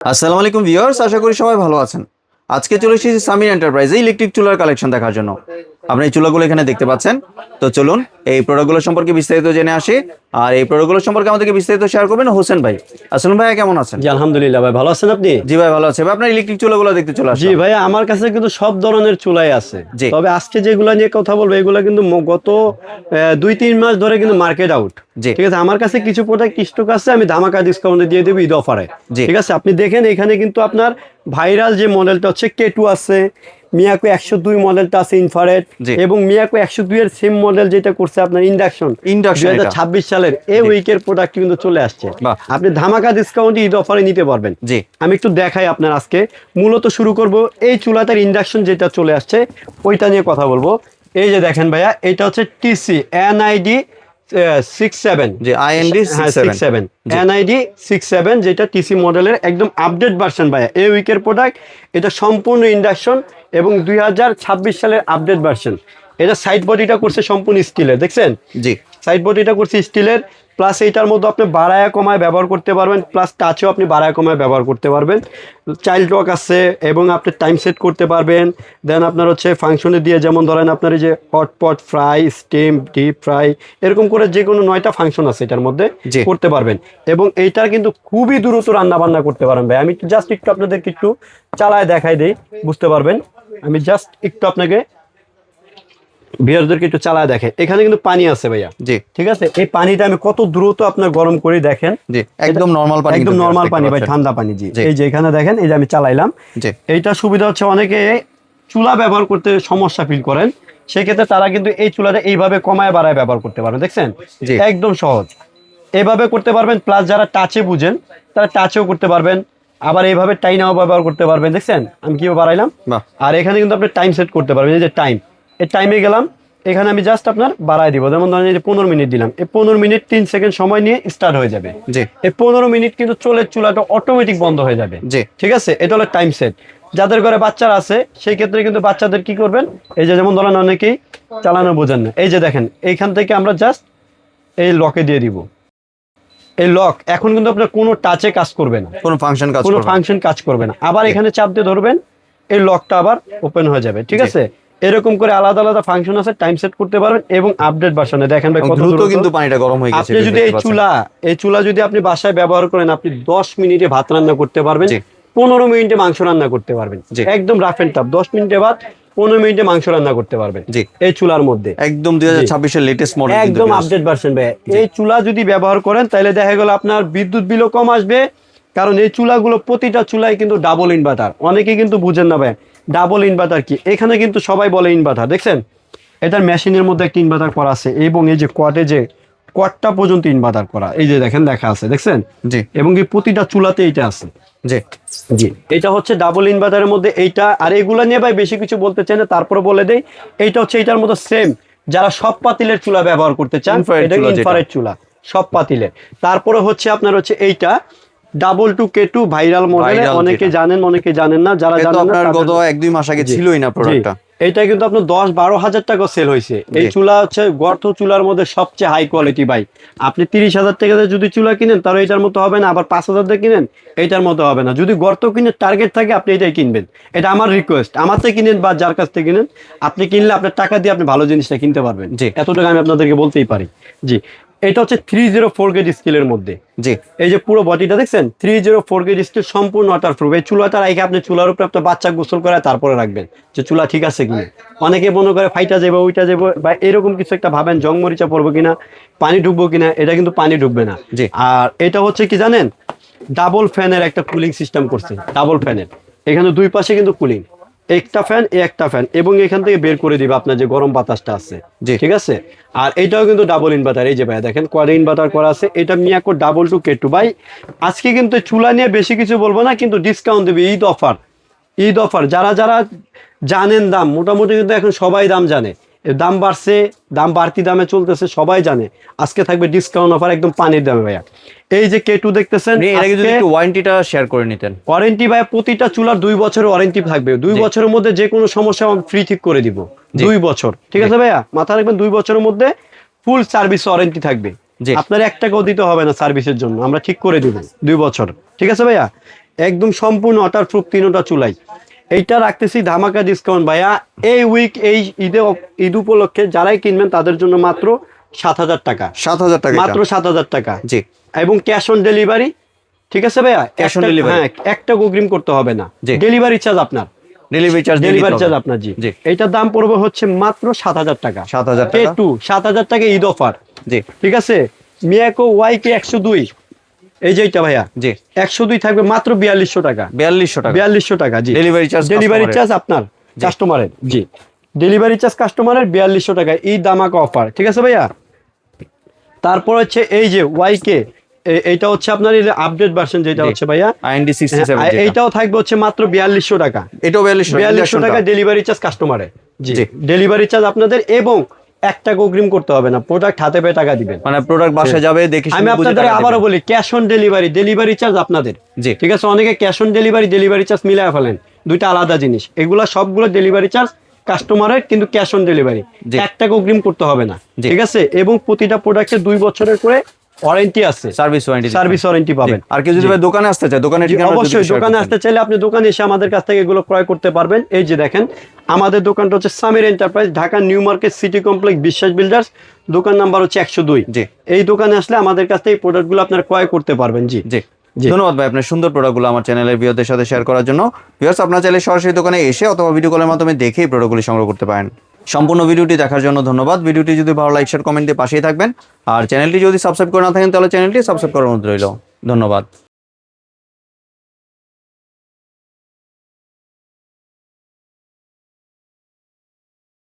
আসসালামু আলাইকুম ভিউয়ার্স, আশা করি সবাই ভালো আছেন। আজকে চলে এসেছি সামির এন্টারপ্রাইজে ইলেকট্রিক চুলার কালেকশন দেখার জন্য। আপনি এই চুলাগুলো এখানে দেখতে পাচ্ছেন। তো চলুন এই প্রোডাক্টগুলো সম্পর্কে বিস্তারিত জেনে আসি। আর এই প্রোডাক্টগুলো সম্পর্কে আমাদেরকে বিস্তারিত শেয়ার করবেন হোসেন ভাই। আসসালাম ভাইয়া, কেমন আছেন? জি আলহামদুলিল্লাহ ভাই, ভালো আছেন আপনি? জি ভাই ভালো আছে ভাই। আপনার ইলেকট্রিক চুলাগুলো দেখতে চলে আসলাম। জি ভাই, আমার কাছে কিন্তু সব ধরনের চুলাই আছে। জি। তবে আজকে যেগুলা নিয়ে কথা বলবো এগুলা কিন্তু গত 2-3 মাস ধরে কিন্তু মার্কেট আউট। জি। ঠিক আছে, আমার কাছে কিছু প্রোডাক্ট স্টক আছে, আমি ধামাকা ডিসকাউন্টে দিয়ে দেবো ঈদ অফারে। জি। ঠিক আছে, আপনি দেখেন এখানে কিন্তু আপনার ভাইরাল যে মডেলটা হচ্ছে K2 আছে, মিয়াকো 102 মডেলটা আছে ইনফ্রারেড, জি। এবং মিয়াকো 102 এর সেম মডেল যেটা করছে আপনার ইন্ডাকশন 2026 সালের এই উইকের প্রোডাক্ট কিন্তু চলে আসছে। বাহ। আপনি ধামাকা ডিসকাউন্টে ঈদ অফারে নিতে পারবেন। জি। আমি একটু দেখাই আপনার। আজকে মূলত শুরু করব এই চুলাটার ইন্ডাকশন যেটা চলে আসছে ওইটা নিয়ে কথা বলবো। এই যে দেখেন ভাইয়া, এটা হচ্ছে টিসি এনআইডি 67। জি, আইএনডি 67। এনআইডি 67 যেটা টিসি মডেলের একদম আপডেট ভার্সন ভাইয়া, এই উইকের প্রোডাক্ট। এটা সম্পূর্ণ ইন্ডাকশন এবং 2026 সালের আপডেট ভার্সন। এটা সাইড বডিটা করছে সম্পূর্ণ স্টিলের, দেখছেন? জি। সাইড বডিটা করছে স্টিলের, প্লাস এইটার মধ্যে আপনি বাড়ায়া কমায় ব্যবহার করতে পারবেন, প্লাস টাচেও আপনি বাড়ায়া কমায় ব্যবহার করতে পারবেন। চাইল্ড লক আছে এবং আপনি টাইম সেট করতে পারবেন। দেন আপনার হচ্ছে ফাংশনে দিয়ে, যেমন ধরেন আপনার এই যে hotpot, fry, steam, deep fry, এরকম করে যে কোনো 9টা ফাংশন আছে এটার মধ্যে জি। করতে পারবেন। এবং এইটার কিন্তু খুবই দ্রুত রান্না বান্না করতে পারেন ভাই। আমি জাস্ট একটু আপনাদেরকে একটু চালায় দেখাই দেই, বুঝতে পারবেন। আমি জাস্ট একটু আপনাকে ভিউয়ারদেরকে একটু চালায় দেখে। এখানে কিন্তু পানি আছে ভাইয়া। জি। ঠিক আছে, এই পানিটা আমি কত দ্রুত আপনার গরম করে দেখেন। জি, একদম নরমাল পানি, একদম নরমাল পানি ভাই, ঠান্ডা পানি। জি, এই যে এখানে দেখেন, এই যে আমি চালাইলাম। জি। এইটা সুবিধা হচ্ছে অনেকে চুলা ব্যবহার করতে সমস্যা ফিল করেন, সেক্ষেত্রে তারা কিন্তু এই চুলাটা এইভাবে কমায় বাড়ায় ব্যবহার করতে পারবেন, দেখছেন? জি। একদম সহজ, এইভাবে করতে পারবেন। প্লাস যারা টাচে বুঝেন তারা টাচেও করতে পারবেন, আবার এইভাবে টাইনাও ব্যবহার করতে পারবেন। দেখছেন আমি কিভাবে বাড়াইলাম? বাহ। আর এখানে কিন্তু আপনি টাইম সেট করতে পারবেন। এই যে টাইম, এই টাইমে গেলাম, এখানে আমি জাস্ট আপনার বাড়ায় দিব। যেমন ধরেন এই যে 15 মিনিট দিলাম, এই 15 মিনিট 3 সেকেন্ড সময় নিয়ে স্টার্ট হয়ে যাবে। জি। এই 15 মিনিট কিন্তু চুলাটা অটোমেটিক বন্ধ হয়ে যাবে। জি। ঠিক আছে, এটা হলো টাইম সেট। যাদের ঘরে বাচ্চারা আছে সেই ক্ষেত্রে কিন্তু বাচ্চাদের কি করবেন, এই যে যেমন ধরেন অনেকেই চালানো বোঝেন না, এই যে দেখেন এইখান থেকে আমরা জাস্ট এই লকে দিয়ে দিব। এই লক এখন কিন্তু আপনার কোনো টাচে কাজ করবে না, কোনো ফাংশন কাজ করবে না। আবার এখানে চাপ দিয়ে ধরবেন, এই লকটা আবার ওপেন হয়ে যাবে। ঠিক আছে, এরকম করে আলাদা আলাদা ফাংশন আছে, টাইম সেট করতে পারবেন। এবং আপডেট ভার্সনে দেখেন ভাই কত দ্রুত কিন্তু পানিটা গরম হয়ে গেছে। আপনি যদি এই চুলা যদি আপনি বাসায় ব্যবহার করেন, আপনি 10 মিনিটে ভাত রান্না করতে পারবেন, 15 মিনিটে মাংস রান্না করতে পারবেন। একদম রাফ এন্ড টাফ 10 মিনিটে ভাত, 15 মিনিটে মাংস রান্না করতে পারবেন এই চুলার মধ্যে। একদম 2026 এর লেটেস্ট মডেল, একদম আপডেট ভার্সন ভাই। এই চুলা যদি ব্যবহার করেন তাহলে দেখা গেল আপনার বিদ্যুৎ বিলও কম আসবে, কারণ এই চুলাগুলো প্রতিটা চুলাই কিন্তু ডাবল ইনভার্টার। অনেকে কিন্তু বুঝেন না ভাই ডাবল ইনভার্টার কি। এখানে কিন্তু সবাই বলে ইনভার্টার, দেখছেন এটার মেশিনের মধ্যে একটা ইনভার্টার করা আছে, এবং এই যে কোয়াডটা পর্যন্ত ইনভার্টার করা, এই যে দেখেন লেখা আছে, দেখছেন? জি। এবং এই প্রতিটা চুলাতে এইটা আছে। জি। জি, এটা হচ্ছে ডাবল ইনভার্টারের মধ্যে এইটা। আর এগুলা নিয়ে ভাই বেশি কিছু বলতে চাই না, তারপরে বলে দেই এইটা হচ্ছে এটার মতো সেম। যারা সব পাতিলের চুলা ব্যবহার করতে চান, এটা ইনফ্রারেড চুলা সব পাতিলের। তারপরে হচ্ছে আপনার হচ্ছে এইটা K2 ভাইরাল মডেল, অনেকে জানেন অনেকে জানেন না। যারা জানেন না, আপনার গত 1-2 মাস আগে ছিলই না প্রোডাক্টটা। এইটা কিন্তু আপনার 10-12 হাজার টাকা সেল হয়েছে। এই চুলা হচ্ছে গর্ত চুলার মধ্যে সবচেয়ে হাই কোয়ালিটি ভাই। আপনি 30,000 টাকা দিয়ে যদি চুলা কিনেন তাহলে এটার মতো হবে না, আবার 5,000 দিয়ে কিনেন এইটার মতো হবে না। যদি গর্ত কিনে টার্গেট থাকে আপনি এটাই কিনবেন, এটা আমার রিকোয়েস্ট। আমার থেকে কিনেন বা যার কাছ থেকে কিনেন, আপনি কিনলে আপনার টাকা দিয়ে আপনি ভালো জিনিসটা কিনতে পারবেন। এতটুকু আমি আপনাদেরকে বলতেই পারি। জি, এটা হচ্ছে 304 গেজ স্টিলের মধ্যে। জি, এই যে পুরো বডিটা দেখছেন 304 গেজ স্টিল, সম্পূর্ণ ওয়াটারপ্রুফ। এই চুলাটা রেখে আপনি চুলার উপরে আপনার বাচ্চা গোসল করে তারপরে রাখবেন যে চুলা ঠিক আছে কিনা। অনেকে মনে করে ফাইটা যাবো ওইটা যাবো বা এরকম কিছু একটা ভাবেন, জং মরিচা পড়বো কিনা, পানি ঢুকবো কিনা। এটা কিন্তু পানি ঢুকবে না। আর এটা হচ্ছে কি জানেন, ডাবল ফ্যানের একটা কুলিং সিস্টেম করছে। ডাবল ফ্যানের এখানে দুই পাশে কিন্তু কুলিং, একটা ফ্যান একটা ফ্যান, এবং এখান থেকে বের করে দিবে আপনার যে গরম বাতাসটা আছে। ঠিক আছে, আর এটাও কিন্তু ডাবল ইনভার্টার। এই যে ভাই দেখেন কোয়াড ইনভার্টার করা আছে। এটা মিয়াকো K2 ভাই। আজকে কিন্তু চুলা নিয়ে বেশি কিছু বলবো না, কিন্তু ডিসকাউন্ট দেবে ঈদ অফার। যারা যারা জানেন দাম, মোটামুটি কিন্তু এখন সবাই দাম জানে, দাম বাড়ছে, দাম বাড়তি দামে চলতেছে সবাই জানে। আজকে থাকবে ডিসকাউন্ট অফার একদম পানির দামে ভাইয়া। এই যে K2 দেখতেছেন, ওয়ারেন্টিটা শেয়ার করে নিতেন। ওয়ারেন্টি ভাই প্রতিটা চুলার 2 বছরের ওয়ারেন্টি থাকবে। 2 বছরের মধ্যে যে কোনো সমস্যা ফ্রি ঠিক করে দিব। 2 বছর, ঠিক আছে ভাইয়া, মাথা রাখবেন। 2 বছরের মধ্যে ফুল সার্ভিস ওয়ারেন্টি থাকবে। আপনার 1 টাকাও দিতে হবে না সার্ভিসের জন্য, আমরা ঠিক করে দিব 2 বছর। ঠিক আছে ভাইয়া, একদম সম্পূর্ণ ওয়াটার প্রুফ তিনটা চুলাই। এইটা রাখতেছি ধামাকা ডিসকাউন্ট ভাইয়া, এই উইক এই ঈদ উপলক্ষে যারাই কিনবেন তাদের জন্য মাত্র 7,000 টাকা, 7,000 টাকা মাত্র 7,000 টাকা জি। এবং ক্যাশ অন ডেলিভারি। ঠিক আছে ভাইয়া, Cash on delivery। হ্যাঁ, একটা অগ্রিম করতে হবে না, জি। ডেলিভারি চার্জ আপনার, ডেলিভারি চার্জ আপনার জি। জি। এইটার দাম পড়বে হচ্ছে মাত্র 7,000 টাকা, 7,000 টাকা K2 7,000 টাকা ঈদ অফার। জি ঠিক আছে, মিয়াকো YK 102, এই যে এইটা ভাইয়া জি 102 থাকবে মাত্র 4200 টাকা, 4200 টাকা 4200 টাকা জি। ডেলিভারি চার্জ ডেলিভারি চার্জ আপনার কাস্টমারের জি, ডেলিভারি চার্জ কাস্টমারের 4200 টাকা, এই দামাকা অফার। ঠিক আছে ভাইয়া, তারপর হচ্ছে এই যে YK, এইটা হচ্ছে আপনার আপডেট ভার্সন যেটা হচ্ছে ভাইয়া IND 67 হ্যাঁ, এইটাও থাকবে হচ্ছে মাত্র 4200 টাকা, এটাও 4200 টাকা ডেলিভারি চার্জ কাস্টমারের জি। জি। ডেলিভারি চার্জ আপনাদের, এবং 1 টাকা অগ্রিম করতে হবে না, প্রোডাক্ট হাতে পেয়ে টাকা দিবেন। মানে প্রোডাক্ট বাসায় যাবে দেখে আমি শুনে বুঝে আপনাদের টাকা আবারও দিবেন। বলি, cash on delivery, delivery charge আপনাদের জি ঠিক আছে। অনেকে ক্যাশ অন ডেলিভারি চার্জ মিলায় ফেলেন, দুইটা আলাদা জিনিস। এগুলা সবগুলো ডেলিভারি চার্জ কাস্টমারের, কিন্তু ক্যাশ অন ডেলিভারি, জি। 1 টাকা অগ্রিম করতে হবে না। জি। ঠিক আছে, এবং প্রতিটা প্রোডাক্টে 2 বছরের করে ওয়ারেন্টি আছে, সার্ভিস ওয়ারেন্টি পাবেন। আর কেউ যদি ভাই দোকানে আসতে চায় দোকানে জি, অবশ্যই দোকানে আসতে চাইলে আপনি দোকানে এসে আমাদের কাছ থেকে এগুলো ক্রয় করতে পারবেন। এই যে দেখেন, আমাদের দোকানটা হচ্ছে Samir enterprise, Dhaka new market city complex, বিশ্বাস বিল্ডার্স, দোকান নাম্বার হচ্ছে 102। জি এই দোকানে আসলে আমাদের কাছ থেকে এই প্রোডাক্টগুলো আপনার ক্রয় করতে পারবেন জি। জি জি। ধন্যবাদ ভাই আপনার সুন্দর প্রোডাক্টগুলো আমার চ্যানেলের ভিউয়ারদের সাথে শেয়ার করার জন্য। ভিউয়ার্স, আপনারা চাইলে সরাসরি দোকানে এসে অথবা ভিডিও কলের মাধ্যমে দেখেই প্রোডাক্টগুলি সংগ্রহ করতে পারেন। সম্পূর্ণ ভিডিওটি দেখার জন্য ধন্যবাদ। ভিডিওটি যদি ভালো লাইক শেয়ার কমেন্ট দিয়ে পাশেই থাকবেন, আর চ্যানেলটি যদি সাবস্ক্রাইব করে না থাকেন তাহলে চ্যানেলটি সাবস্ক্রাইব করার অনুরোধ রইল। ধন্যবাদ।